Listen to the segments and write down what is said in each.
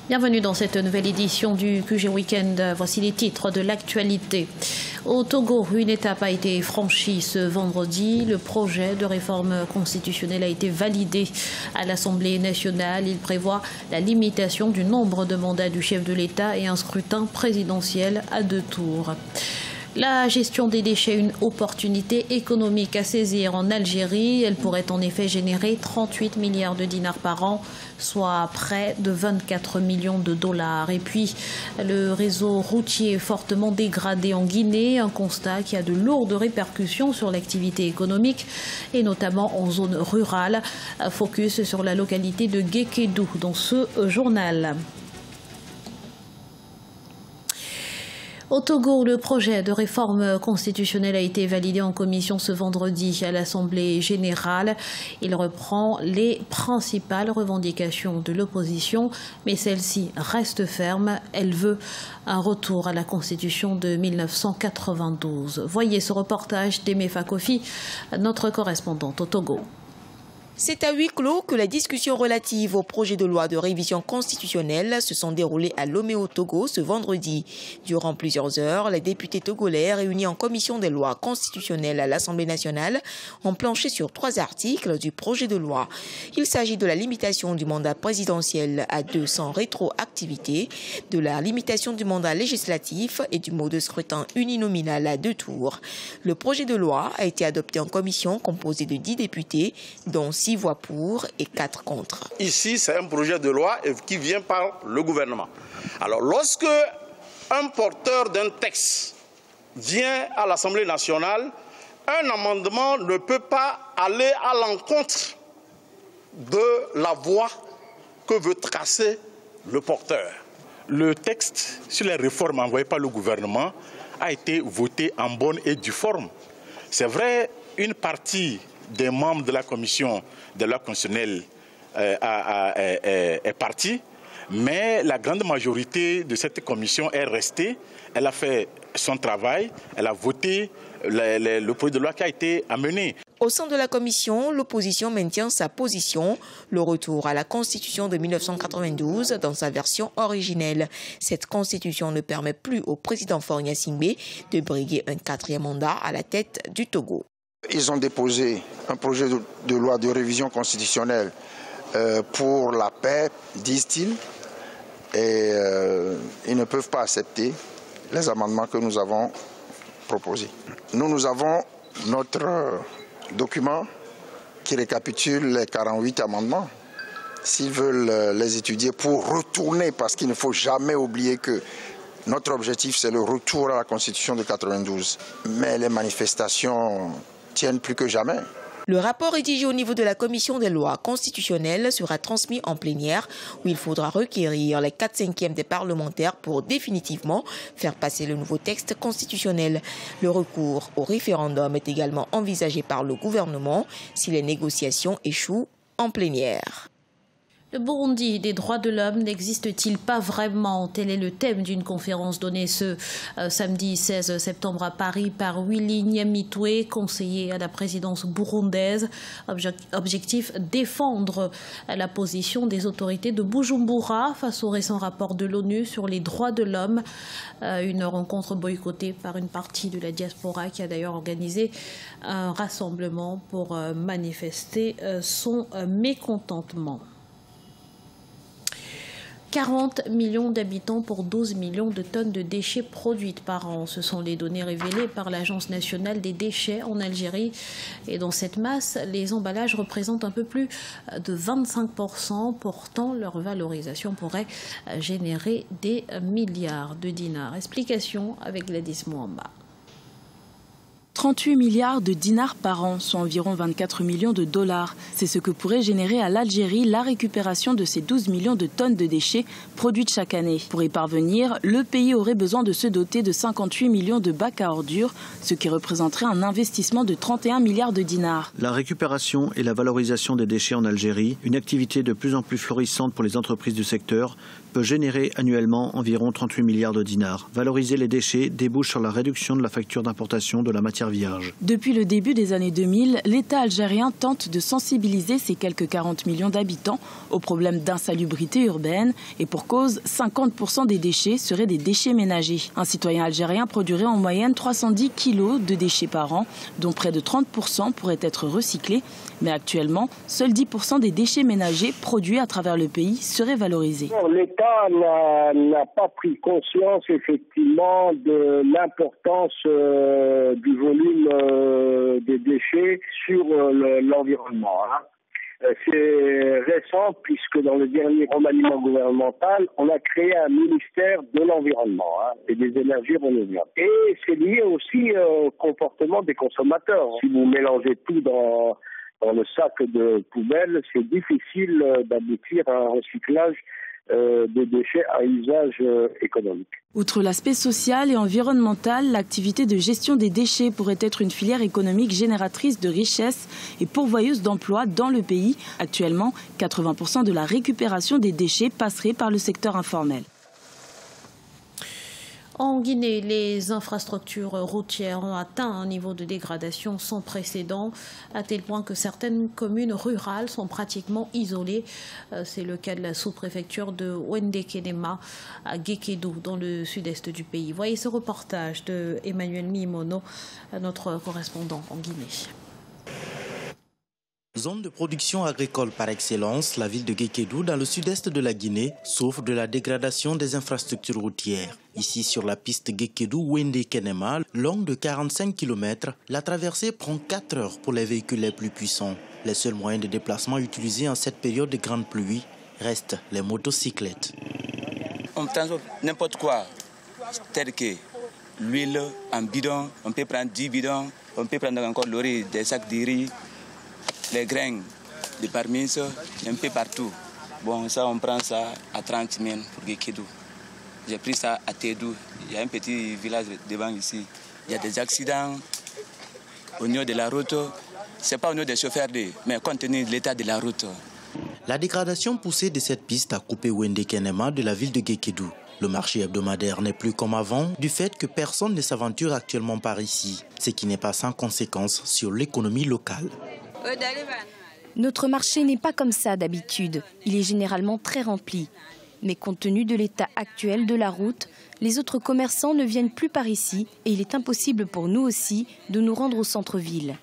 Bienvenue dans cette nouvelle édition du QG Weekend. Voici les titres de l'actualité. Au Togo, une étape a été franchie ce vendredi. Le projet de réforme constitutionnelle a été validé à l'Assemblée nationale. Il prévoit la limitation du nombre de mandats du chef de l'État et un scrutin présidentiel à 2 tours. La gestion des déchets, une opportunité économique à saisir en Algérie. Elle pourrait en effet générer 38 milliards de dinars par an, soit près de 24 millions de dollars. Et puis, le réseau routier est fortement dégradé en Guinée, un constat qui a de lourdes répercussions sur l'activité économique et notamment en zone rurale. Focus sur la localité de Guékédou dans ce journal. Au Togo, le projet de réforme constitutionnelle a été validé en commission ce vendredi à l'Assemblée générale. Il reprend les principales revendications de l'opposition, mais celle-ci reste ferme. Elle veut un retour à la Constitution de 1992. Voyez ce reportage d'Aimé Fakofi, notre correspondante au Togo. C'est à huis clos que les discussions relatives au projet de loi de révision constitutionnelle se sont déroulées à Lomé au Togo ce vendredi. Durant plusieurs heures, les députés togolais réunis en commission des lois constitutionnelles à l'Assemblée nationale ont planché sur 3 articles du projet de loi. Il s'agit de la limitation du mandat présidentiel à 2 sans rétroactivité, de la limitation du mandat législatif et du mode de scrutin uninominal à 2 tours. Le projet de loi a été adopté en commission composée de 10 députés, dont 6 voix pour et 4 contre. Ici, c'est un projet de loi qui vient par le gouvernement. Alors, lorsque un porteur d'un texte vient à l'Assemblée nationale, un amendement ne peut pas aller à l'encontre de la voie que veut tracer le porteur. Le texte sur les réformes envoyées par le gouvernement a été voté en bonne et due forme. C'est vrai, une partie des membres de la commission de loi constitutionnelle est partie, mais la grande majorité de cette commission est restée. Elle a fait son travail, elle a voté le projet de loi qui a été amené. Au sein de la commission, l'opposition maintient sa position, le retour à la Constitution de 1992 dans sa version originelle. Cette Constitution ne permet plus au président Faure Gnassingbé de briguer un 4e mandat à la tête du Togo. Ils ont déposé un projet de loi de révision constitutionnelle pour la paix, disent-ils, et ils ne peuvent pas accepter les amendements que nous avons proposés. Nous avons notre document qui récapitule les 48 amendements. S'ils veulent les étudier pour retourner, parce qu'il ne faut jamais oublier que notre objectif, c'est le retour à la Constitution de 92. Mais les manifestations tiennent plus que jamais. Le rapport rédigé au niveau de la commission des lois constitutionnelles sera transmis en plénière où il faudra requérir les 4/5 des parlementaires pour définitivement faire passer le nouveau texte constitutionnel. Le recours au référendum est également envisagé par le gouvernement si les négociations échouent en plénière. Le Burundi des droits de l'homme n'existe-t-il pas vraiment? Tel est le thème d'une conférence donnée ce samedi 16 septembre à Paris par Willy Nyamitwe, conseiller à la présidence burundaise. Objectif, défendre la position des autorités de Bujumbura face au récent rapport de l'ONU sur les droits de l'homme. Une rencontre boycottée par une partie de la diaspora qui a d'ailleurs organisé un rassemblement pour manifester son mécontentement. 40 millions d'habitants pour 12 millions de tonnes de déchets produites par an. Ce sont les données révélées par l'Agence nationale des déchets en Algérie. Et dans cette masse, les emballages représentent un peu plus de 25%. Pourtant, leur valorisation pourrait générer des milliards de dinars. Explication avec Gladys Mouamba. 38 milliards de dinars par an, soit environ 24 millions de dollars. C'est ce que pourrait générer à l'Algérie la récupération de ces 12 millions de tonnes de déchets produites chaque année. Pour y parvenir, le pays aurait besoin de se doter de 58 millions de bacs à ordures, ce qui représenterait un investissement de 31 milliards de dinars. La récupération et la valorisation des déchets en Algérie, une activité de plus en plus florissante pour les entreprises du secteur, peut générer annuellement environ 38 milliards de dinars. Valoriser les déchets débouche sur la réduction de la facture d'importation de la matière terre vierge. Depuis le début des années 2000, l'État algérien tente de sensibiliser ses quelques 40 millions d'habitants au problème d'insalubrité urbaine et pour cause, 50% des déchets seraient des déchets ménagers. Un citoyen algérien produirait en moyenne 310 kilos de déchets par an, dont près de 30% pourraient être recyclés. Mais actuellement, seuls 10% des déchets ménagers produits à travers le pays seraient valorisés. L'État n'a pas pris conscience effectivement de l'importance du volume des déchets sur l'environnement. C'est récent puisque dans le dernier remaniement gouvernemental, on a créé un ministère de l'environnement et des énergies renouvelables. Et c'est lié aussi au comportement des consommateurs. Si vous mélangez tout dans le sac de poubelle, c'est difficile d'aboutir à un recyclage des déchets à usage économique. Outre l'aspect social et environnemental, l'activité de gestion des déchets pourrait être une filière économique génératrice de richesses et pourvoyeuse d'emplois dans le pays. Actuellement, 80% de la récupération des déchets passerait par le secteur informel. En Guinée, les infrastructures routières ont atteint un niveau de dégradation sans précédent, à tel point que certaines communes rurales sont pratiquement isolées. C'est le cas de la sous-préfecture de Wendekenema à Gekedou, dans le sud-est du pays. Voyez ce reportage de Emmanuel Mimono, notre correspondant en Guinée. Zone de production agricole par excellence, la ville de Gekedou, dans le sud-est de la Guinée, souffre de la dégradation des infrastructures routières. Ici, sur la piste Gekedou-Wendekenema, longue de 45 km, la traversée prend 4 heures pour les véhicules les plus puissants. Les seuls moyens de déplacement utilisés en cette période de grande pluie restent les motocyclettes. On transporte n'importe quoi, tel que l'huile, un bidon, on peut prendre 10 bidons, on peut prendre encore le riz, des sacs de riz, les grains, les parmis, un peu partout. Bon, ça, on prend ça à 30 000 pour Gekedou. J'ai pris ça à Tédou. Il y a un petit village devant ici. Il y a des accidents au niveau de la route. Ce n'est pas au niveau des chauffeurs, mais compte tenu de l'état de la route. La dégradation poussée de cette piste a coupé Wendekenema de la ville de Gekedou. Le marché hebdomadaire n'est plus comme avant du fait que personne ne s'aventure actuellement par ici, ce qui n'est pas sans conséquence sur l'économie locale. Notre marché n'est pas comme ça d'habitude. Il est généralement très rempli. Mais compte tenu de l'état actuel de la route, les autres commerçants ne viennent plus par ici et il est impossible pour nous aussi de nous rendre au centre-ville.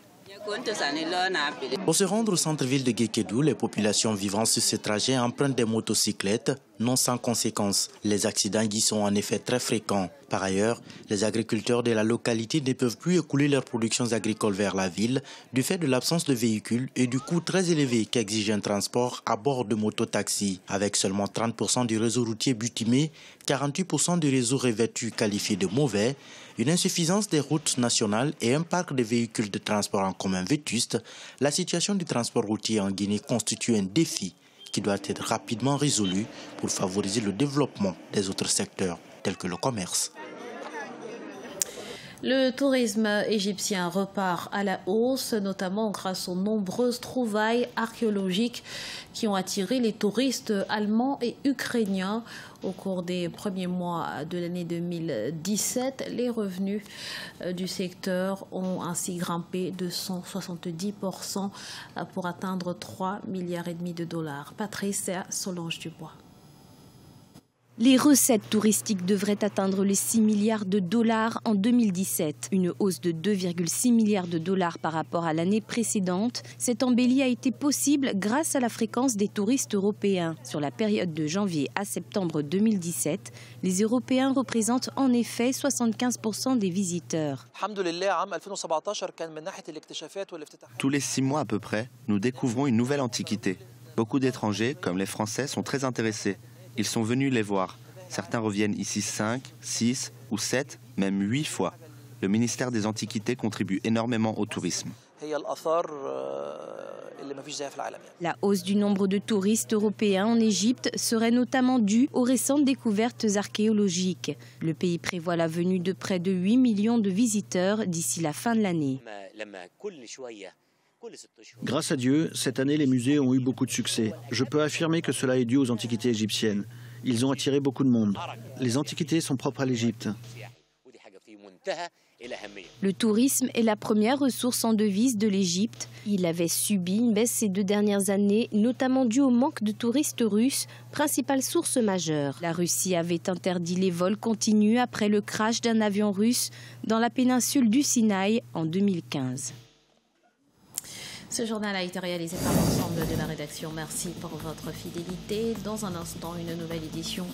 Pour se rendre au centre-ville de Gekedou, les populations vivant sur ce trajet empruntent des motocyclettes, non sans conséquences. Les accidents y sont en effet très fréquents. Par ailleurs, les agriculteurs de la localité ne peuvent plus écouler leurs productions agricoles vers la ville du fait de l'absence de véhicules et du coût très élevé qu'exige un transport à bord de mototaxis. Avec seulement 30% du réseau routier butimé, 48% du réseau revêtu qualifié de mauvais, une insuffisance des routes nationales et un parc de véhicules de transport en commun vétustes, la situation du transport routier en Guinée constitue un défi qui doit être rapidement résolu pour favoriser le développement des autres secteurs, tels que le commerce. Le tourisme égyptien repart à la hausse, notamment grâce aux nombreuses trouvailles archéologiques qui ont attiré les touristes allemands et ukrainiens. Au cours des premiers mois de l'année 2017, les revenus du secteur ont ainsi grimpé de 170% pour atteindre 3,5 milliards de dollars. Patricia Solange Dubois. Les recettes touristiques devraient atteindre les 6 milliards de dollars en 2017, une hausse de 2,6 milliards de dollars par rapport à l'année précédente. Cette embellie a été possible grâce à la fréquence des touristes européens. Sur la période de janvier à septembre 2017, les Européens représentent en effet 75% des visiteurs. Tous les 6 mois à peu près, nous découvrons une nouvelle antiquité. Beaucoup d'étrangers, comme les Français, sont très intéressés. Ils sont venus les voir. Certains reviennent ici 5, 6 ou 7, même 8 fois. Le ministère des Antiquités contribue énormément au tourisme. La hausse du nombre de touristes européens en Égypte serait notamment due aux récentes découvertes archéologiques. Le pays prévoit la venue de près de 8 millions de visiteurs d'ici la fin de l'année. Grâce à Dieu, cette année, les musées ont eu beaucoup de succès. Je peux affirmer que cela est dû aux antiquités égyptiennes. Ils ont attiré beaucoup de monde. Les antiquités sont propres à l'Égypte. Le tourisme est la première ressource en devises de l'Égypte. Il avait subi une baisse ces 2 dernières années, notamment due au manque de touristes russes, principale source majeure. La Russie avait interdit les vols continus après le crash d'un avion russe dans la péninsule du Sinaï en 2015. Ce journal a été réalisé par l'ensemble de la rédaction. Merci pour votre fidélité. Dans un instant, une nouvelle édition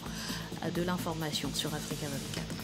de l'information sur Africa 24.